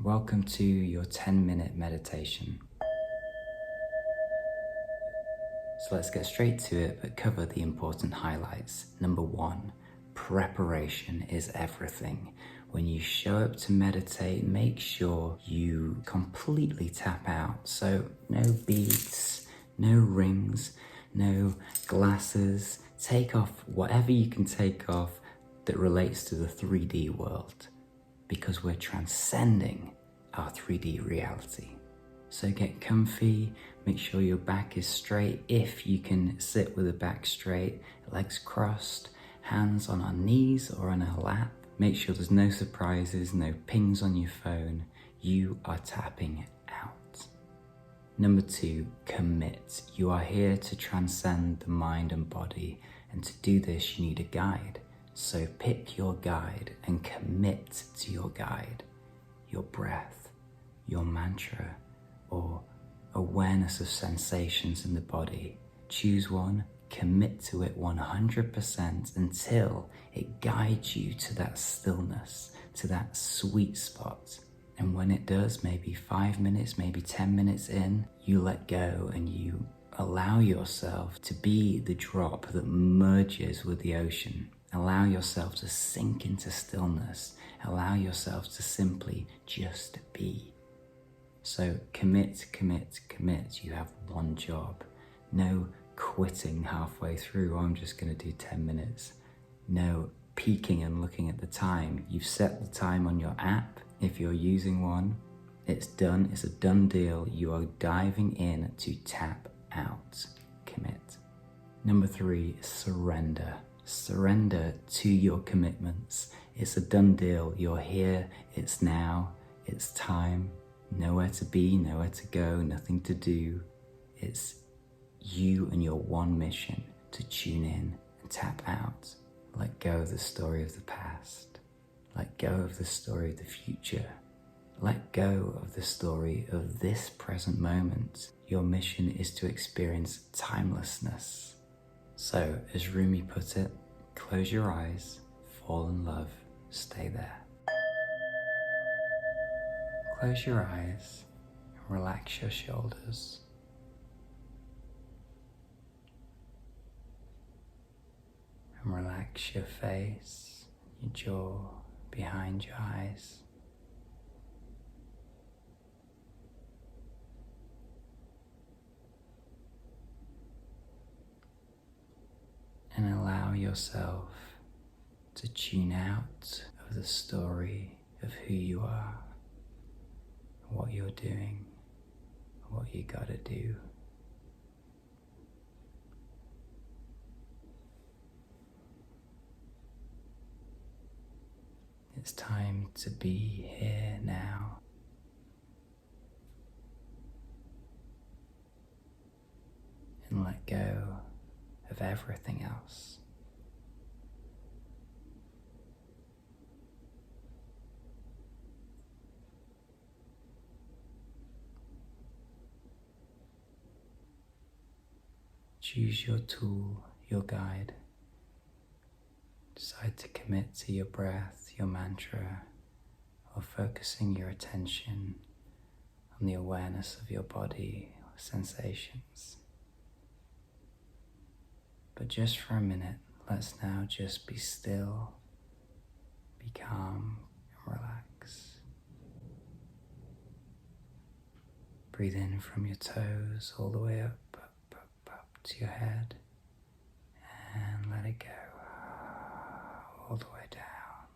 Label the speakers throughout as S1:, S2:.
S1: welcome to your 10-minute meditation. So let's get straight to it, but cover the important highlights. Number 1, preparation is everything. When you show up to meditate, make sure you completely tap out. So no beads, no rings, no glasses. Take off whatever you can take off that relates to the 3D world, because we're transcending our 3D reality. So get comfy, make sure your back is straight. If you can sit with the back straight, legs crossed, hands on our knees or on our lap. Make sure there's no surprises, no pings on your phone. You are tapping out. Number 2, commit. You are here to transcend the mind and body, and to do this you need a guide. So pick your guide and commit to your guide, your breath, your mantra, or awareness of sensations in the body. Choose one, commit to it 100% until it guides you to that stillness, to that sweet spot. And when it does, maybe 5 minutes, maybe 10 minutes in, you let go and you allow yourself to be the drop that merges with the ocean. Allow yourself to sink into stillness. Allow yourself to simply just be. So commit, commit, commit. You have one job. No quitting halfway through. I'm just going to do 10 minutes. No peeking and looking at the time. You've set the time on your app. If you're using one, it's done. It's a done deal. You are diving in to tap out. Commit. Number 3, surrender. Surrender to your commitments. It's a done deal. You're here. It's now. It's time. Nowhere to be, nowhere to go, nothing to do. It's you and your one mission to tune in and tap out. Let go of the story of the past. Let go of the story of the future. Let go of the story of this present moment. Your mission is to experience timelessness. So, as Rumi put it, close your eyes, fall in love, stay there. Close your eyes and relax your shoulders. And relax your face, your jaw, behind your eyes. And allow yourself to tune out of the story of who you are, what you're doing, what you gotta do. It's time to be here now. And let go of everything else. Choose your tool, your guide. Decide to commit to your breath, your mantra, or focusing your attention on the awareness of your body or sensations. But just for a minute, let's now just be still, be calm, and relax. Breathe in from your toes all the way up to your head, and let it go all the way down,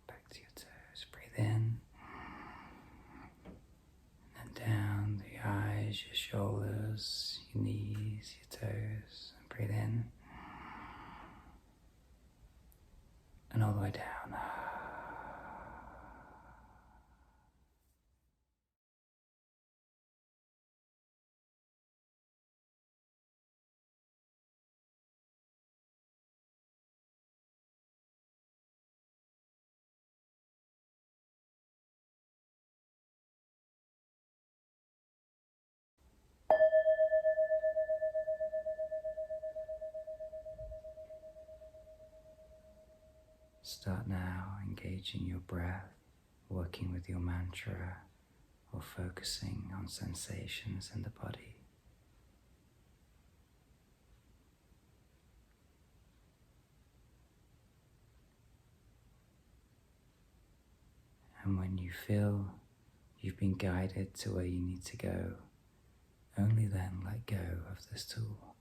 S1: back to your toes. Breathe in, and then down the eyes, your shoulders, your knees, your toes. Breathe in, and all the way down. Start now engaging your breath, working with your mantra or focusing on sensations in the body. And when you feel you've been guided to where you need to go, only then let go of this tool.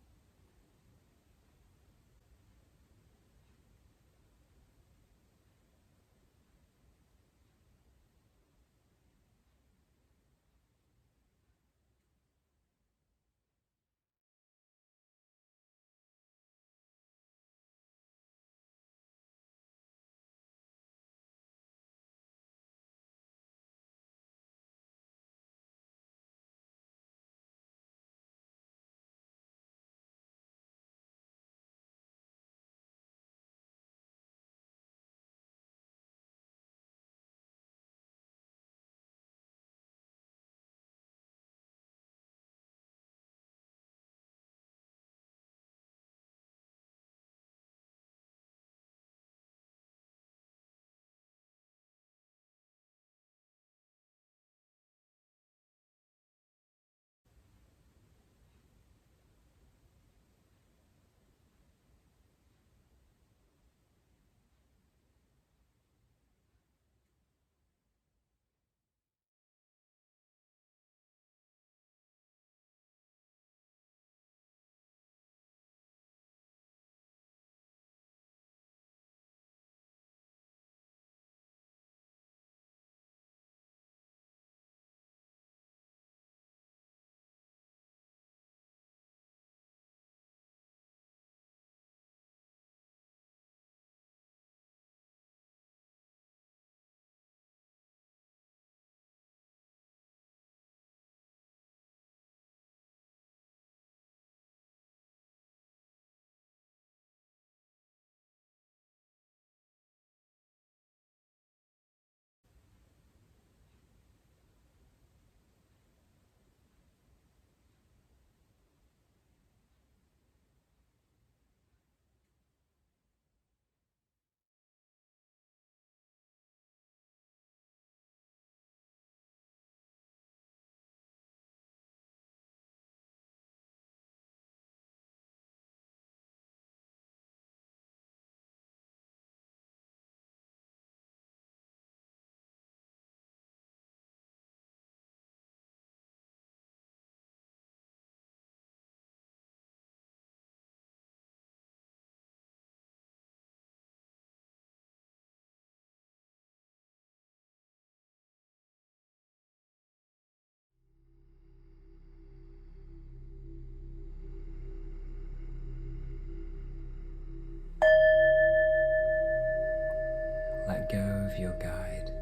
S1: Let go of your guide.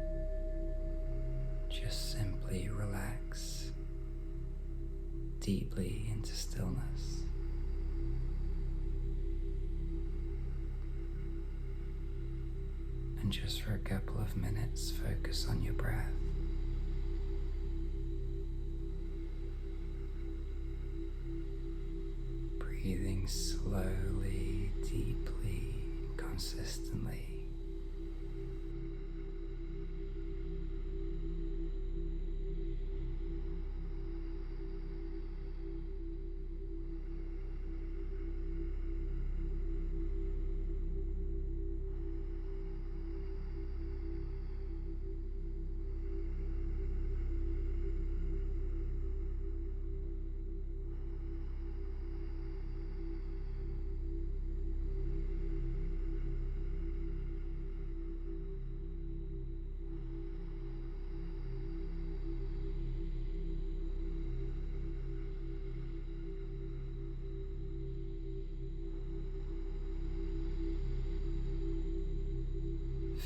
S1: Just simply relax deeply into stillness. And just for a couple of minutes, focus on your breath. Breathing slowly, deeply, consistently.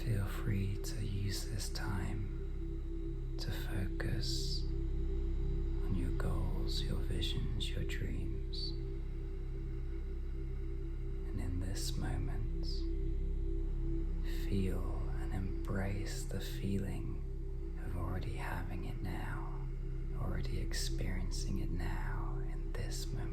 S1: Feel free to use this time to focus on your goals, your visions, your dreams. And in this moment, feel and embrace the feeling of already having it now, already experiencing it now in this moment.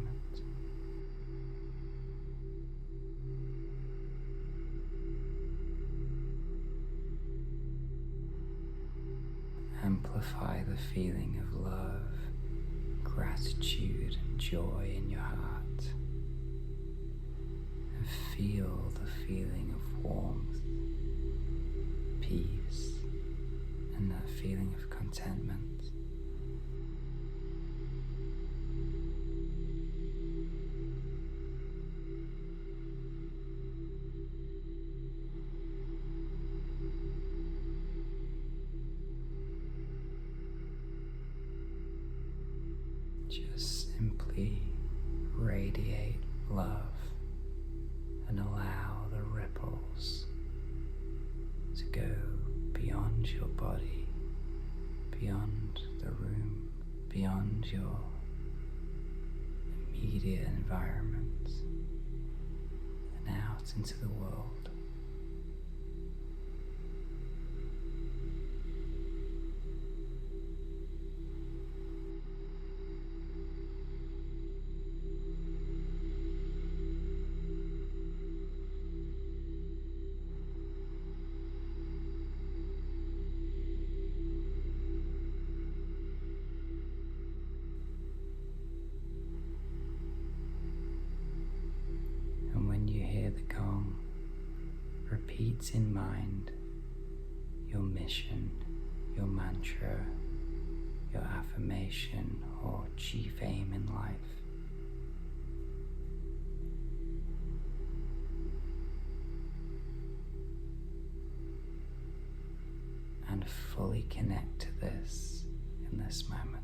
S1: amplify the feeling of love, gratitude, and joy in your heart. And feel the feeling of warmth, peace, and that feeling of contentment. Just simply radiate love and allow the ripples to go beyond your body, beyond the room, beyond your immediate environment, and out into the world. The gong, repeat in mind your mission, your mantra, your affirmation or chief aim in life. And fully connect to this in this moment.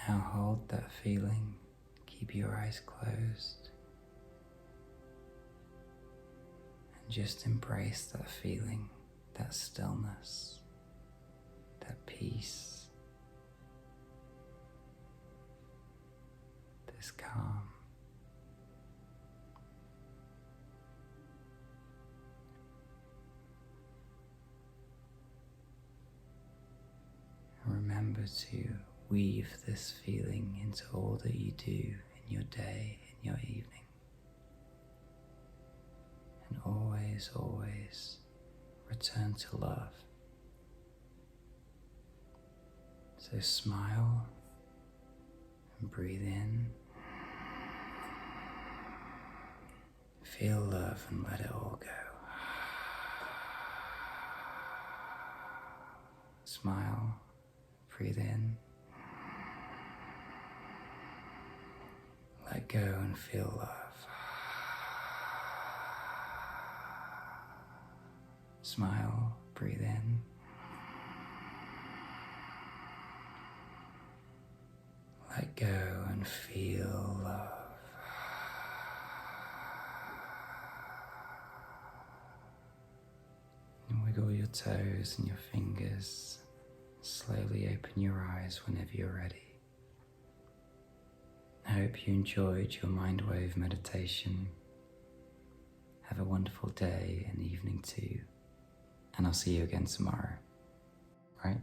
S1: Now hold that feeling, keep your eyes closed, and just embrace that feeling, that stillness, that peace, this calm. And remember to weave this feeling into all that you do in your day, in your evening. And always, always return to love. So smile and breathe in. Feel love and let it all go. Smile, breathe in. Let go and feel love. Smile, breathe in. Let go and feel love. And wiggle your toes and your fingers. Slowly open your eyes whenever you're ready. I hope you enjoyed your mind wave meditation. Have a wonderful day and evening too. And I'll see you again tomorrow. Right?